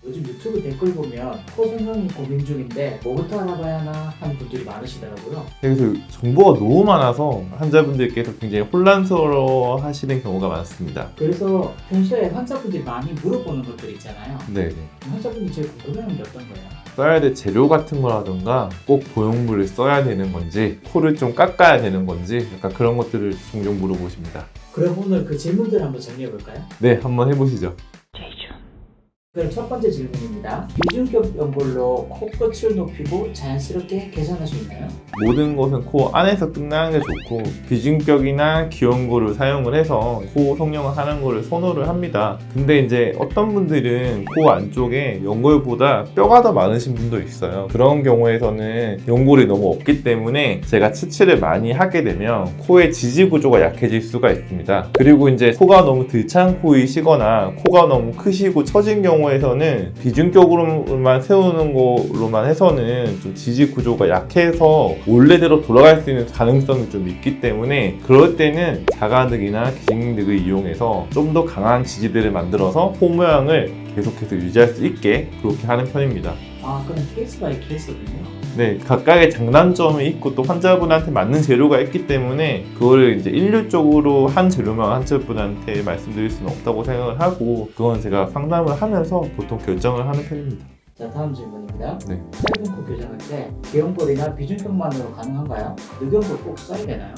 요즘 유튜브 댓글 보면 코 성형이 고민 중인데 뭐부터 알아봐야 하나 하는 분들이 많으시더라고요. 그래서 정보가 너무 많아서 환자분들께서 굉장히 혼란스러워 하시는 경우가 많습니다. 그래서 평소에 환자분들이 많이 물어보는 것들 있잖아요. 네. 환자분이 제일 궁금해하는 게 어떤 거예요? 써야 될 재료 같은 거라던가 꼭 보형물을 써야 되는 건지, 코를 좀 깎아야 되는 건지, 약간 그런 것들을 종종 물어보십니다. 그럼 오늘 그 질문들 한번 정리해 볼까요? 네, 한번 해보시죠. 그럼 첫 번째 질문입니다. 비중격 연골로 코끝을 높이고 자연스럽게 개선할 수 있나요? 모든 것은 코 안에서 끝나는 게 좋고, 비중격이나 기연골을 사용을 해서 코 성형을 하는 거를 선호를 합니다. 근데 이제 어떤 분들은 코 안쪽에 연골보다 뼈가 더 많으신 분도 있어요. 그런 경우에서는 연골이 너무 없기 때문에 제가 치치를 많이 하게 되면 코의 지지 구조가 약해질 수가 있습니다. 그리고 이제 코가 너무 들창 코이시거나 코가 너무 크시고 처진 경우에서는 비중격으로만 세우는 걸로만 해서는 좀 지지 구조가 약해서 원래대로 돌아갈 수 있는 가능성이 좀 있기 때문에 그럴 때는 자가늑이나 기직늑을 이용해서 좀 더 강한 지지대를 만들어서 코 모양을 계속해서 유지할 수 있게 그렇게 하는 편입니다. 아, 그럼 케이스 바이 케이스군요. 네, 각각의 장단점이 있고 또 환자분한테 맞는 재료가 있기 때문에 그거를 이제 일률적으로 한 재료만 환자분한테 말씀드릴 수는 없다고 생각을 하고 그건 제가 상담을 하면서 보통 결정을 하는 편입니다. 자, 다음 질문입니다. 네. 짧은 코 교정할 때 기연골이나 비중격만으로 가능한가요? 늑연골 꼭 써야 되나요?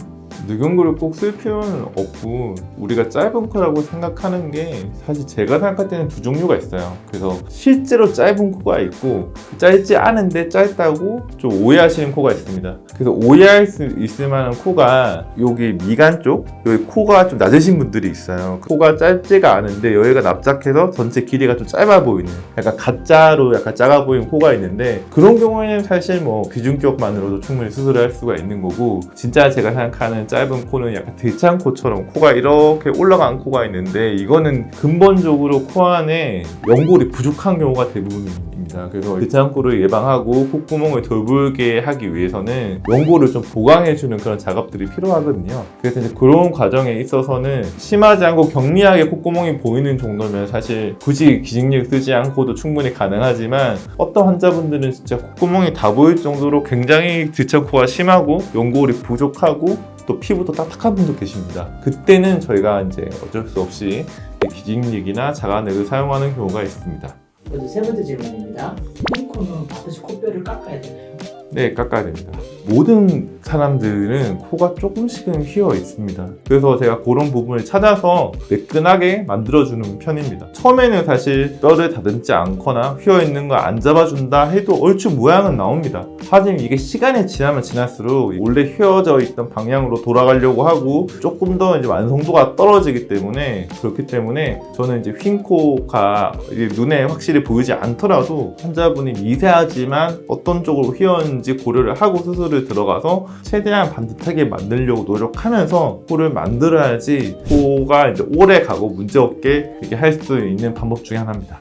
늑연골을 꼭 쓸 필요는 없고 우리가 짧은 코라고 생각하는 게 사실 제가 생각할 때는 두 종류가 있어요. 그래서 실제로 짧은 코가 있고 짧지 않은데 짧다고 좀 오해하시는 코가 있습니다. 그래서 오해할 수 있을 만한 코가 여기 미간 쪽, 여기 코가 좀 낮으신 분들이 있어요. 코가 짧지가 않은데 여기가 납작해서 전체 길이가 좀 짧아 보이는 약간 가짜로 약간 작아 보이는 코가 있는데 그런 경우에는 사실 뭐 비중격만으로도 충분히 수술을 할 수가 있는 거고 진짜 제가 생각하는 짧은 코는 약간 들창코처럼 코가 이렇게 올라간 코가 있는데 이거는 근본적으로 코 안에 연골이 부족한 경우가 대부분입니다. 그래서 들창코를 예방하고 콧구멍을 덜 불게 하기 위해서는 연골을 좀 보강해주는 그런 작업들이 필요하거든요. 그래서 이제 그런 과정에 있어서는 심하지 않고 경미하게 콧구멍이 보이는 정도면 사실 굳이 기직력 쓰지 않고도 충분히 가능하지만 어떤 환자분들은 진짜 콧구멍이 다 보일 정도로 굉장히 들창코가 심하고 연골이 부족하고 또 피부도 딱딱한 분도 계십니다. 그때는 저희가 이제 어쩔 수 없이 기직력이나 자가넥을 사용하는 경우가 있습니다. 그리고 세 번째 질문입니다. 흰코는 반드시 코뼈를 깎아야 되나요? 네, 깎아야 됩니다. 모든 사람들은 코가 조금씩은 휘어 있습니다. 그래서 제가 그런 부분을 찾아서 매끈하게 만들어주는 편입니다. 처음에는 사실 뼈를 다듬지 않거나 휘어 있는 거 안 잡아준다 해도 얼추 모양은 나옵니다. 하지만 이게 시간이 지나면 지날수록 원래 휘어져 있던 방향으로 돌아가려고 하고 조금 더 이제 완성도가 떨어지기 때문에 그렇기 때문에 저는 이제 휜 코가 눈에 확실히 보이지 않더라도 환자분이 미세하지만 어떤 쪽으로 휘었는지 고려를 하고 수술을 들어가서 최대한 반듯하게 만들려고 노력하면서 코를 만들어야지 코가 이제 오래 가고 문제없게 이렇게 할 수 있는 방법 중에 하나입니다.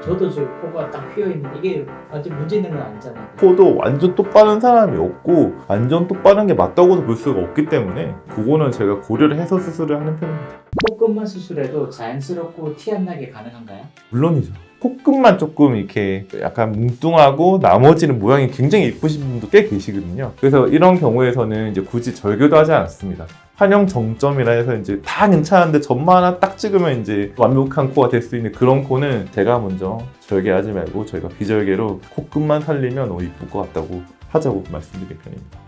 저도 지금 코가 딱 휘어 있는데 이게 완전 문제 있는 건 아니잖아요. 코도 완전 똑바른 사람이 없고 완전 똑바른 게 맞다고도 볼 수가 없기 때문에 그거는 제가 고려를 해서 수술을 하는 편입니다. 코끝만 수술해도 자연스럽고 티 안 나게 가능한가요? 물론이죠. 코끝만 조금 이렇게 약간 뭉뚱하고 나머지는 모양이 굉장히 예쁘신 분도 꽤 계시거든요. 그래서 이런 경우에서는 이제 굳이 절개도 하지 않습니다. 환영 정점이라 해서 이제 다 괜찮은데 점만 하나 딱 찍으면 이제 완벽한 코가 될 수 있는 그런 코는 제가 먼저 절개하지 말고 저희가 비절개로 코끝만 살리면 이쁠 것 같다고 하자고 말씀드릴 편입니다.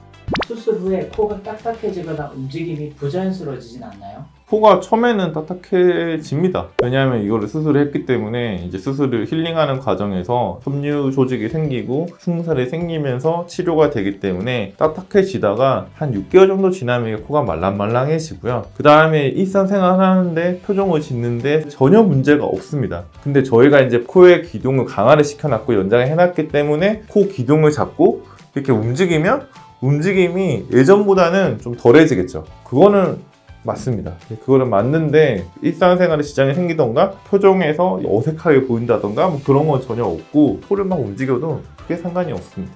수술 후에 코가 딱딱해지거나 움직임이 부자연스러워지진 않나요? 코가 처음에는 딱딱해집니다. 왜냐하면 이거를 수술을 했기 때문에 이제 수술을 힐링하는 과정에서 섬유 조직이 생기고 흉살이 생기면서 치료가 되기 때문에 딱딱해지다가 한 6개월 정도 지나면 코가 말랑말랑해지고요. 그 다음에 일상생활 하는데 표정을 짓는데 전혀 문제가 없습니다. 근데 저희가 이제 코의 기둥을 강화를 시켜놨고 연장을 해놨기 때문에 코 기둥을 잡고 이렇게 움직이면 움직임이 예전보다는 좀 덜해지겠죠. 그거는 맞습니다. 그거는 맞는데 일상생활에 지장이 생기던가 표정에서 어색하게 보인다던가 뭐 그런 건 전혀 없고 코를 막 움직여도 크게 상관이 없습니다.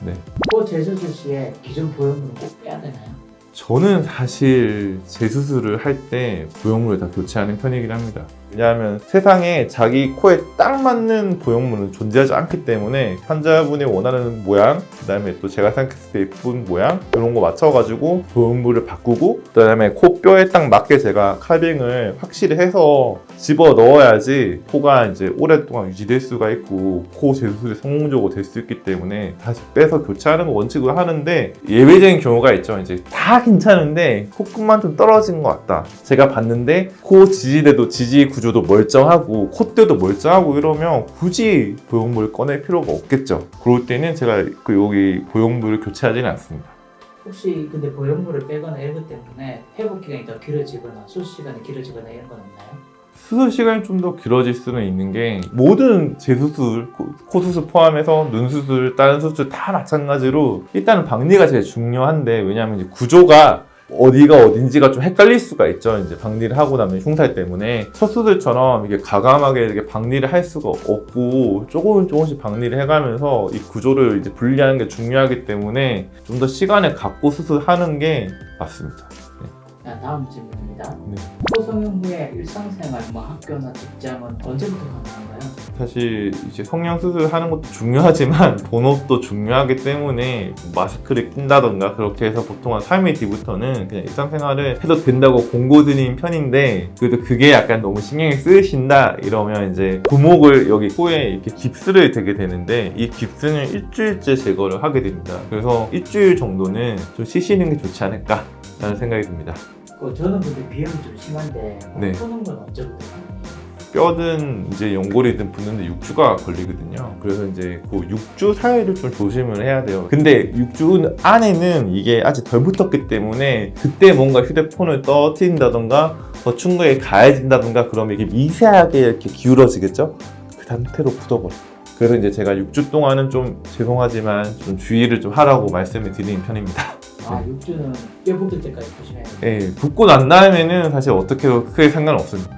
네. 코 재수술 시에 기존 보형물은 꼭 빼야 되나요? 저는 사실 재수술을 할 때 보형물을 다 교체하는 편이긴 합니다. 왜냐하면 세상에 자기 코에 딱 맞는 보형물은 존재하지 않기 때문에 환자분이 원하는 모양, 그 다음에 또 제가 생각했을 때 예쁜 모양 이런 거 맞춰가지고 보형물을 바꾸고, 그 다음에 코뼈에 딱 맞게 제가 카빙을 확실히 해서 집어 넣어야지 코가 이제 오랫동안 유지될 수가 있고 코 재수술이 성공적으로 될 수 있기 때문에 다시 빼서 교체하는 거 원칙으로 하는데, 예외적인 경우가 있죠. 이제 다 괜찮은데 코끝만 좀 떨어진 것 같다. 제가 봤는데 코 지지대도 지지 구조도 멀쩡하고 콧대도 멀쩡하고 이러면 굳이 보형물을 꺼낼 필요가 없겠죠. 그럴 때는 제가 여기 보형물을 교체하지는 않습니다. 혹시 근데 보형물을 빼거나 이런 것 때문에 회복 기간이 더 길어지거나 수술 시간이 길어지거나 이런 건 없나요? 수술 시간이 좀 더 길어질 수는 있는 게, 모든 재수술, 코 수술 포함해서 눈 수술, 다른 수술 다 마찬가지로 일단은 박리가 제일 중요한데, 왜냐하면 이제 구조가 어디가 어딘지가 좀 헷갈릴 수가 있죠. 이제 박리를 하고 나면 흉살 때문에 첫 수술처럼 이게 가감하게 이렇게 박리를 할 수가 없고 조금씩 박리를 해가면서 이 구조를 이제 분리하는 게 중요하기 때문에 좀 더 시간을 갖고 수술하는 게 맞습니다. 자, 다음 질문입니다. 네. 코 성형 후에 일상생활, 학교나 직장은 언제부터 가능한가요? 사실 이제 성형 수술하는 것도 중요하지만 본업도 중요하기 때문에 마스크를 낀다던가 그렇게 해서 보통 한 3일 뒤부터는 그냥 일상생활을 해도 된다고 공고드린 편인데, 그래도 그게 약간 너무 신경이 쓰이신다 이러면 이제 구목을 여기 코에 이렇게 깁스를 대게 되는데, 이 깁스는 일주일째 제거를 하게 됩니다. 그래서 일주일 정도는 좀 쉬시는 게 좋지 않을까 라는 생각이 듭니다. 저는 근데 비염이 좀 심한데 네. 푸는 건 언제부터 가능해요? 뼈든 이제 연골이든 붙는데 6주가 걸리거든요. 그래서 이제 그 6주 사이를 좀 조심을 해야 돼요. 근데 6주 안에는 이게 아직 덜 붙었기 때문에 그때 뭔가 휴대폰을 떠트린다던가 충고에 가해진다던가 그러면 이게 미세하게 이렇게 기울어지겠죠? 그 상태로 굳어버려요. 그래서 이제 제가 6주 동안은 좀 죄송하지만 좀 주의를 좀 하라고 말씀을 드리는 편입니다. 6주는 뼈 붙을 때까지 조심해야 돼요. 네, 붙고 난 다음에는 사실 어떻게 해도 크게 상관없습니다.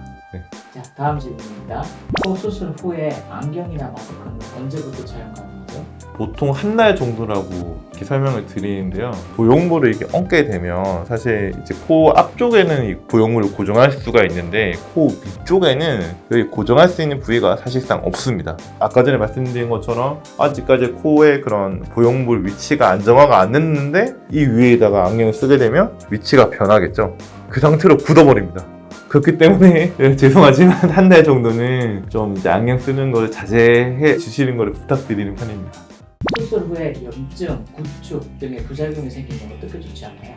자, 다음 질문입니다. 코 수술 후에 안경이나 마스크는 언제부터 사용 가능하죠? 보통 한 달 정도라고 이렇게 설명을 드리는데요. 보형물을 이렇게 얹게 되면 사실 이제 코 앞쪽에는 이 보형물을 고정할 수가 있는데, 코 위쪽에는 여기 고정할 수 있는 부위가 사실상 없습니다. 아까 전에 말씀드린 것처럼 아직까지 코의 그런 보형물 위치가 안정화가 안 됐는데 이 위에다가 안경을 쓰게 되면 위치가 변하겠죠. 그 상태로 굳어버립니다. 그렇기 때문에 죄송하지만 한 달 정도는 좀 이제 안경 쓰는 걸 자제해 주시는 걸 부탁드리는 편입니다. 수술 후에 염증, 구축 등의 부작용이 생기면 어떻게 좋지 않나요?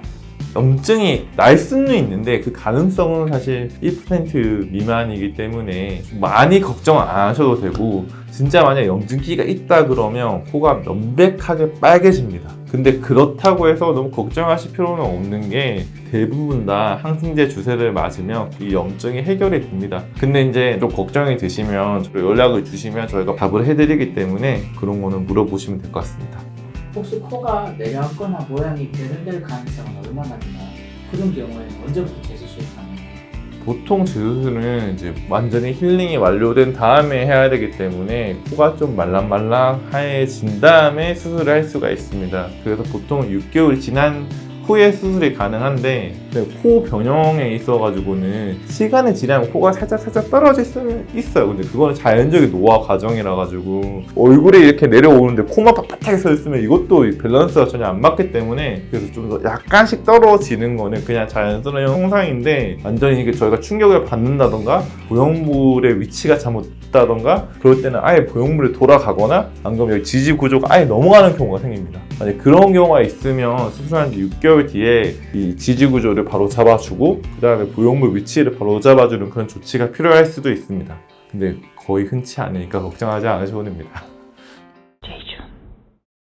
염증이 날 수는 있는데 그 가능성은 사실 1% 미만이기 때문에 많이 걱정 안 하셔도 되고, 진짜 만약에 염증기가 있다 그러면 코가 명백하게 빨개집니다. 근데 그렇다고 해서 너무 걱정하실 필요는 없는 게, 대부분 다 항생제 주사를 맞으면 이 염증이 해결이 됩니다. 근데 이제 좀 걱정이 되시면 저희 연락을 주시면 저희가 답을 해드리기 때문에 그런 거는 물어보시면 될 것 같습니다. 혹시 코가 내려앉거나 모양이 변형될 가능성은 얼마나 되나요? 그런 경우에는 언제부터 재수술이 가능해요? 보통 재수술은 이제 완전히 힐링이 완료된 다음에 해야 되기 때문에 코가 좀 말랑말랑해진 다음에 수술을 할 수가 있습니다. 그래서 보통 6개월 지난 후에 수술이 가능한데, 코 변형에 있어가지고는 시간이 지나면 코가 살짝 떨어질 수는 있어요. 근데 그거는 자연적인 노화 과정이라 가지고 얼굴에 이렇게 내려오는데 코만 빳빳하게 서 있으면 이것도 밸런스가 전혀 안 맞기 때문에, 그래서 좀 더 약간씩 떨어지는 거는 그냥 자연스러운 형상인데, 완전히 이게 저희가 충격을 받는다던가 보형물의 위치가 잘못됐다던가 그럴 때는 아예 보형물이 돌아가거나 안 그러면 여기 지지 구조가 아예 넘어가는 경우가 생깁니다. 만약 그런 경우가 있으면 수술한 지 6개월 뒤에 이 지지 구조를 바로 잡아주고 그 다음에 보형물 위치를 바로 잡아주는 그런 조치가 필요할 수도 있습니다. 근데 거의 흔치 않으니까 걱정하지 않으셔도 됩니다.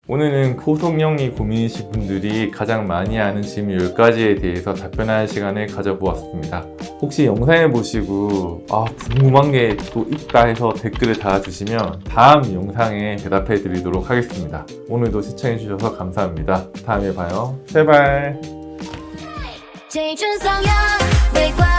오늘은 코 성형이 고민이신 분들이 가장 많이 하는 질문 10가지에 대해서 답변하는 시간을 가져보았습니다. 혹시 영상을 보시고 궁금한 게 또 있다 해서 댓글을 달아주시면 다음 영상에 대답해 드리도록 하겠습니다. 오늘도 시청해 주셔서 감사합니다. 다음에 봐요. 제발. 青春上扬，微光。